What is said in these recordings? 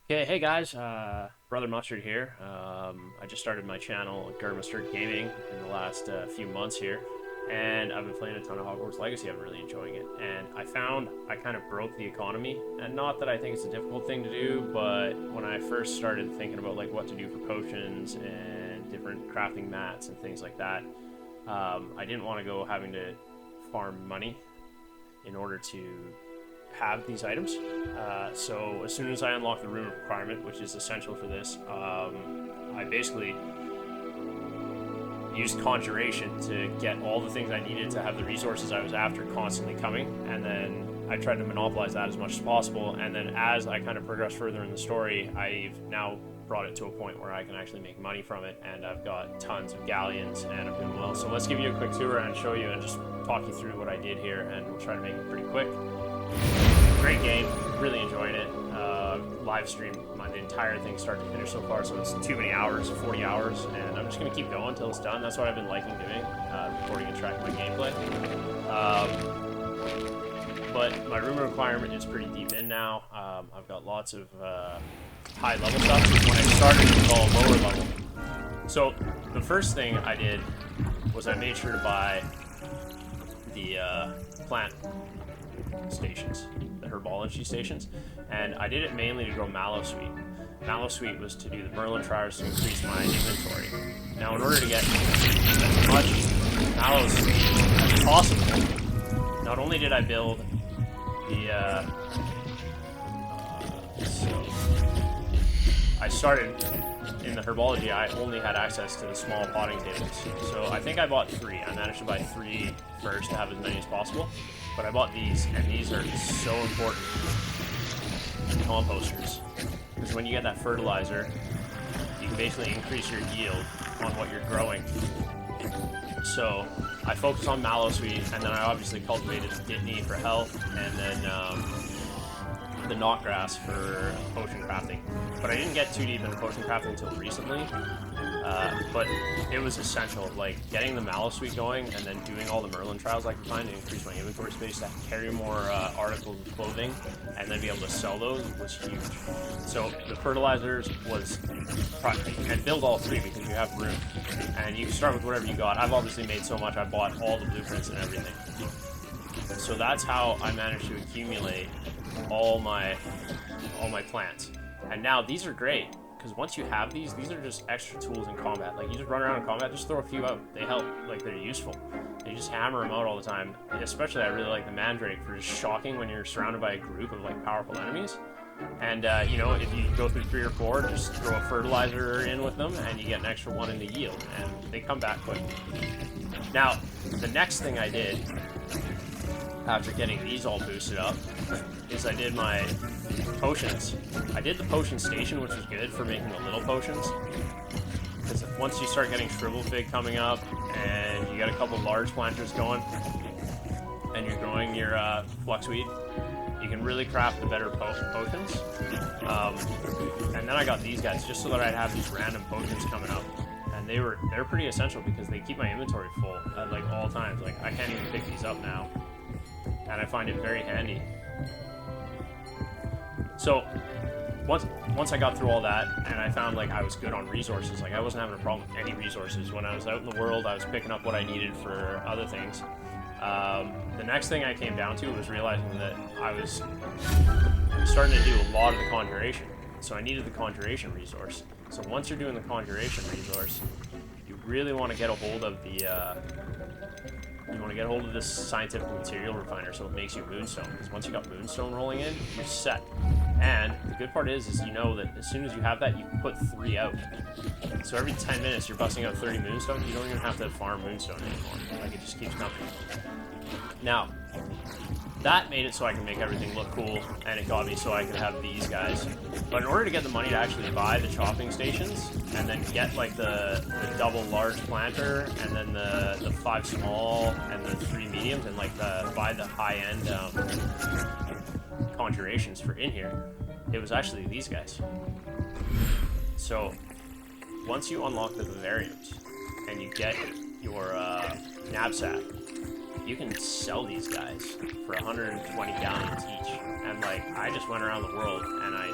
Okay, hey guys, Brother Mustard here. I just started my channel, Grr-Must-Errd Gaming, in the last few months here, and I've been playing a ton of Hogwarts Legacy. I'm really enjoying it, and I found I kind of broke the economy, and not that I think it's a difficult thing to do, but when I first started thinking about like what to do for potions and different crafting mats and things like that, I didn't want to go having to farm money in order to have these items. So as soon as I unlock the room of requirement, which is essential for this, I basically used conjuration to get all the things I needed to have the resources I was after constantly coming, and then I tried to monopolize that as much as possible. And then as I kind of progressed further in the story, I've now brought it to a point where I can actually make money from it, and I've got tons of galleons and I'm doing well. So let's give you a quick tour and show you and just talk you through what I did here, and we'll try to make it pretty quick. Great game, really enjoying it. Live stream the entire thing start to finish so far, so it's too many hours, 40 hours, and I'm just going to keep going until it's done. That's what I've been liking doing, recording and tracking my gameplay. But my room requirement is pretty deep in now. I've got lots of high level stuff. When I started, it was all lower level. So the first thing I did was I made sure to buy the plant stations, the herbology stations, and I did it mainly to grow mallow sweet. Mallow sweet was to do the Merlin trials to increase my inventory. Now, in order to get as much mallow sweet as possible, not only did I build the so I started in the herbology. I only had access to the small potting tables, so I think I bought 3. I managed to buy 3 first to have as many as possible, but I bought these, and these are so important composters, because when you get that fertilizer, you can basically increase your yield on what you're growing. So I focused on mallow sweet, and then I obviously cultivated Dittany for health, and then the knotgrass for potion crafting. But I didn't get too deep into potion crafting until recently. But it was essential, like getting the mallow sweet going and then doing all the Merlin trials I could find to increase my inventory space to carry more articles of clothing and then be able to sell those was huge. So the fertilizers was, and build all 3 because you have room. And you can start with whatever you got. I've obviously made so much, I bought all the blueprints and everything. So that's how I managed to accumulate all my plants. And now these are great, because once you have these are just extra tools in combat. Like, you just run around in combat, just throw a few out. They help, like, they're useful. You just hammer them out all the time. Especially, I really like the Mandrake for just shocking when you're surrounded by a group of, like, powerful enemies. And, you know, if you go through 3 or 4, just throw a fertilizer in with them, and you get an extra 1 in the yield, and they come back quick. Now, the next thing I did, after getting these all boosted up, is I did my potions. I did the potion station, which was good for making the little potions, because once you start getting Shrivel Fig coming up, and you got a couple large planters going, and you're growing your Fluxweed, you can really craft the better potions. And then I got these guys just so that I'd have these random potions coming up, and they're pretty essential because they keep my inventory full at like all times. Like, I can't even pick these up now, and I find it very handy. So once I got through all that, and I found like I was good on resources, like I wasn't having a problem with any resources. When I was out in the world, I was picking up what I needed for other things. The next thing I came down to was realizing that I was starting to do a lot of the conjuration. So I needed the conjuration resource. So once you're doing the conjuration resource, you really want to get a hold of this scientific material refiner, so it makes you moonstone. Because once you got moonstone rolling in, you're set. And the good part is you know that as soon as you have that, you can put 3 out. So every 10 minutes, you're busting out 30 moonstone. You don't even have to farm moonstone anymore. Like, it just keeps coming. Now, that made it so I can make everything look cool, and it got me so I could have these guys. But in order to get the money to actually buy the chopping stations, and then get like the double large planter, and then the 5 small, and the 3 mediums, and like buy the high-end conjurations for in here, it was actually these guys. So once you unlock the Vivariums, and you get your knapsack, you can sell these guys for 120 galleons each. And like, I just went around the world and I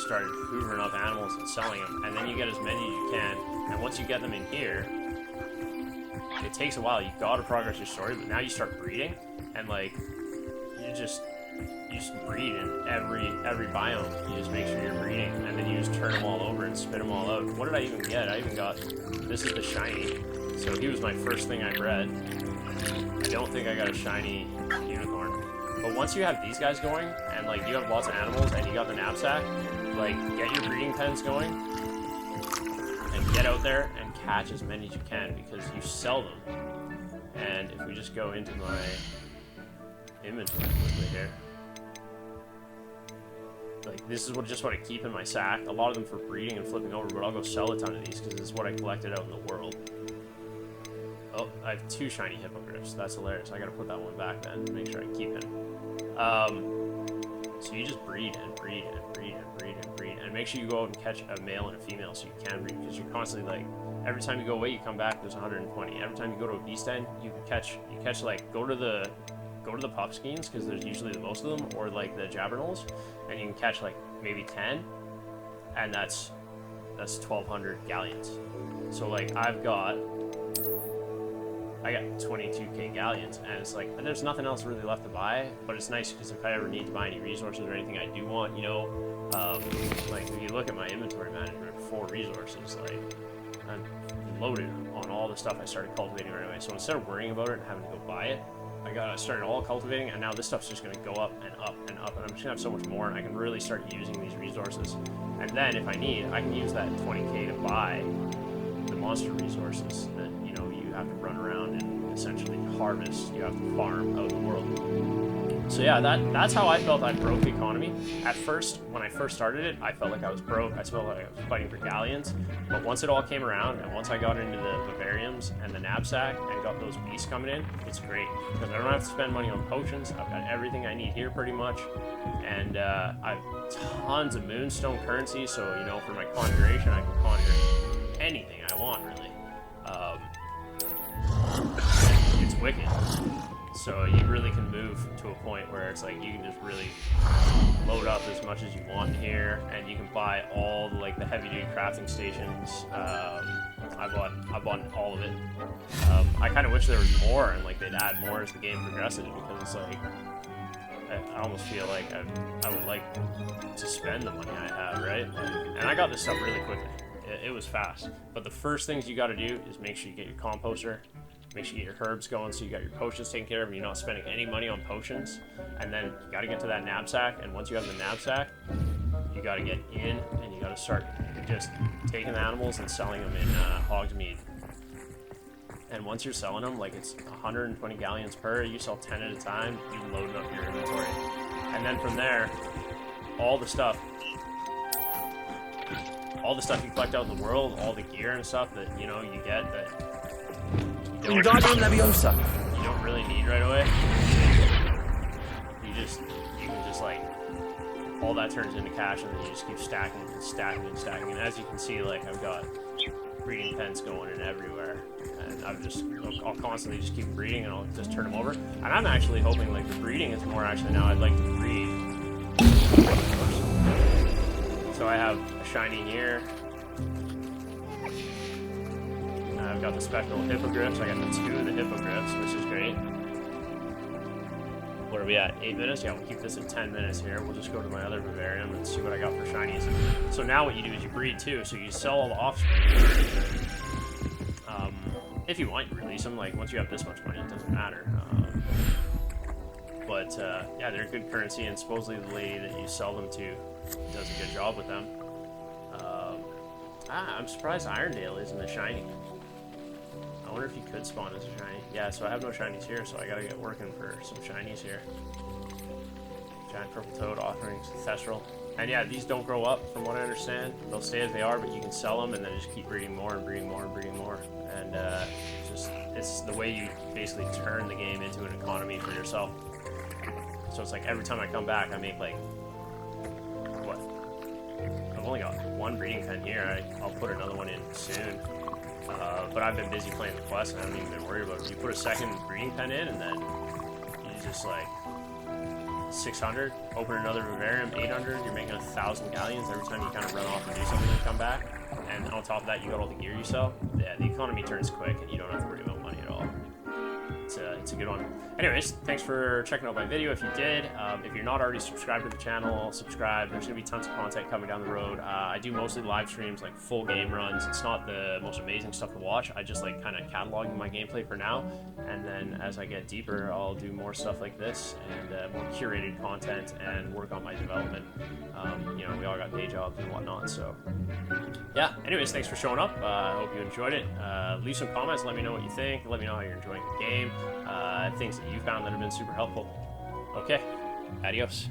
start hoovering up animals and selling them, and then you get as many as you can. And once you get them in here, it takes a while. You've got to progress your story, but now you start breeding, and like you just breed in every biome. You just make sure you're breeding, and then you just turn them all over and spit them all out. What did I even get? I even got, this is the shiny. So he was my first thing I bred. I don't think I got a shiny unicorn. But once you have these guys going, and like you have lots of animals, and you got the knapsack, like get your breeding pens going, and get out there and catch as many as you can, because you sell them. And if we just go into my inventory quickly here, like this is just what I keep in my sack. A lot of them for breeding and flipping over, but I'll go sell a ton of these because this is what I collected out in the world. Oh, I have 2 shiny hippogriffs. That's hilarious. I gotta put that one back then to make sure I keep him. So you just breed and breed and breed and breed and breed, and make sure you go out and catch a male and a female so you can breed, because you're constantly like, every time you go away, you come back, there's 120. Every time you go to a beast den, you catch like, go to the pup skeins, because there's usually the most of them, or like the jabberknolls, and you can catch like maybe 10, and that's 1,200 galleons. So like I got 22k galleons, and it's like there's nothing else really left to buy, but it's nice because if I ever need to buy any resources or anything I do want, you know, like if you look at my inventory management for resources, like I'm loaded on all the stuff I started cultivating right away. So instead of worrying about it and having to go buy it, I started all cultivating, and now this stuff's just going to go up and up and up, and I'm just going to have so much more, and I can really start using these resources. And then if I need, I can use that 20k to buy the monster resources that, you know, you have to run around and essentially harvest. You have to farm out in the world. So yeah, that's how I felt I broke the economy. At first, when I first started it, I felt like I was broke. I felt like I was fighting for galleons. But once it all came around, and once I got into the vivariums and the knapsack and got those beasts coming in, it's great. Because I don't have to spend money on potions. I've got everything I need here pretty much. And I have tons of moonstone currency, so, you know, for my conjuration, I can conjure anything I want, really. It's wicked. So you really can move to a point where it's like you can just really load up as much as you want here, and you can buy all the, like the heavy-duty crafting stations. I bought all of it. I kind of wish there was more, and like they'd add more as the game progresses, because it's like I almost feel like I would like to spend the money I have, right? And I got this stuff really quickly. It was fast. But the first things you got to do is make sure you get your composter. Make sure you get your herbs going so you got your potions taken care of and you're not spending any money on potions. And then you got to get to that knapsack, and once you have the knapsack, you got to get in and you got to start just taking the animals and selling them in Hogsmeade. And once you're selling them, like it's 120 galleons per, you sell 10 at a time, you're loading up your inventory. And then from there, all the stuff you collect out in the world, all the gear and stuff that, you know, you get that you don't really need right away. You can just like, all that turns into cash, and then you just keep stacking and stacking and stacking. And as you can see, like I've got breeding pens going in everywhere, and I'll constantly just keep breeding, and I'll just turn them over. And I'm actually hoping like the breeding is more actually now I'd like to breed. So I have a shiny here. I've got the spectral hippogriffs. I got the 2 of the hippogriffs, which is great. What are we at? 8 minutes? Yeah, we'll keep this at 10 minutes here. We'll just go to my other vivarium and see what I got for shinies. So now what you do is you breed too. So you sell all the offspring. If you want, you release them. Like once you have this much money, it doesn't matter. But yeah, they're good currency, and supposedly the lady that you sell them to does a good job with them. I'm surprised Irondale isn't a shiny. I wonder if you could spawn as a shiny. Yeah, so I have no shinies here, so I gotta get working for some shinies here. Giant purple toad, offerings, thestral. And yeah, these don't grow up, from what I understand. They'll stay as they are, but you can sell them and then just keep breeding more and breeding more and breeding more. And it's the way you basically turn the game into an economy for yourself. So it's like every time I come back, I make like, what? I've only got 1 breeding pen here. I'll put another one in soon. But I've been busy playing the quest, and I haven't even been worried about it. You put a second breeding pen in, and then you just like 600. Open another vivarium, 800. You're making 1,000 galleons every time you kind of run off and do something and come back. And on top of that, you got all the gear you sell. Yeah, the economy turns quick, and you don't have to worry about money at all. It's a good one. Anyways, thanks for checking out my video. If you did, if you're not already subscribed to the channel, subscribe. There's going to be tons of content coming down the road. I do mostly live streams, like full game runs. It's not the most amazing stuff to watch. I just like kind of cataloging my gameplay for now. And then as I get deeper, I'll do more stuff like this and more curated content and work on my development. You know, we all got day jobs and whatnot, so yeah. Anyways, thanks for showing up. I hope you enjoyed it. Leave some comments. Let me know what you think. Let me know how you're enjoying the game. Things that you found that have been super helpful. Okay, adios.